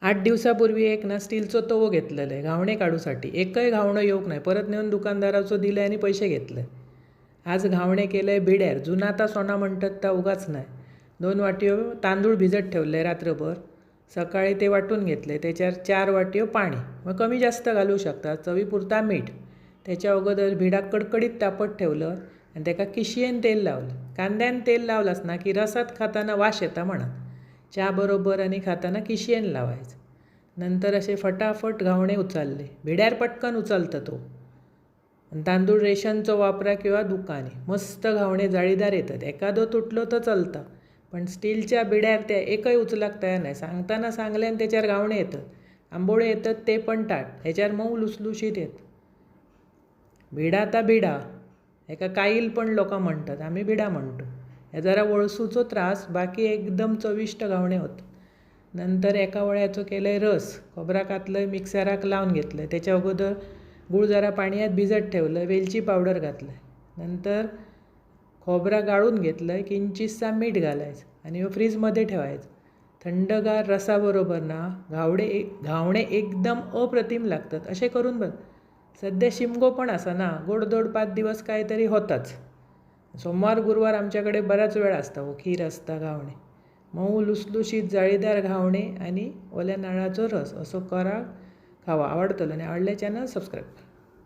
8 दिवसापूर्वी एक ना स्टीलचो तवो घेतलेले घावणे काढूसाठी. एकय घावणं येऊक नाही. परत नेऊन दुकानदाराचो दिले आणि पैसे घेतले. आज घावणे केले भिड्यार. जुनाता सोना म्हणतात ता उगाच नाही. 2 वाटयो तांदूळ भिजत ठेवले रात्रभर. सकाळी ते वाटून घेतले. त्याच्यावर 4 वाटयो पाणी. मग कमी जास्त घालू शकतात. चवीपुरता मीठ. त्याच्या अगोदर भिडाक कडकडीत तापत ठेवलं आणि त्याका किशयेन तेल लावलं. कांद्यान तेल लावलास ना की रसात खाताना वास येता म्हणत. चहा बरोबर आणि खाताना किशयेन लावायचं. नंतर असे फटाफट घावणे उचलले. भिड्यार पटकन उचलतं तो. तांदूळ रेशनचो वापरा किंवा दुकानी. मस्त घावणे जाळीदार येतात. एखादं तुटलो तर चलतं. पण स्टीलच्या भिड्यार त्या एकही उचलाक तयार नाही. सांगताना सांगल्यान त्याच्यावर घावणे येतात. आंबोळे येतात ते पण टाट. ह्याच्यावर मऊ लुसलुशीत येत. भिडा ता भिडा. एका काईल पण लोक म्हणतात. आम्ही भिडा म्हणतो. हे जरा वळसूचो त्रास. बाकी एकदम चविष्ट घावणे होतं. नंतर एका वळ्याचो केलं रस. खोबरा कातलं मिक्सराक लावून घेतलं. त्याच्या अगोदर गूळ जरा पाण्यात भिजत ठेवलं. वेलची पावडर घातलं. नंतर खोबरा गाळून घेतलं. किंचितसा मीठ घालायचं आणि फ्रीजमध्ये ठेवायचं. थंडगार रसाबरोबर ना घावणे एकदम अप्रतिम लागतात. असे करून बघ. सध्या शिमगो पण असा ना. गोडधोड 5 दिवस काहीतरी होताच. सोमवार गुरुवार आमच्याकडे बराच वेळ असता. खीर असता घावणे. मऊ लुसलुशीत जाळीदार घावणे आणि ओल्या नारळाचो रस असं करा खावा. आवडतलं आणि आवडल्या चॅनल सबस्क्राईब करा.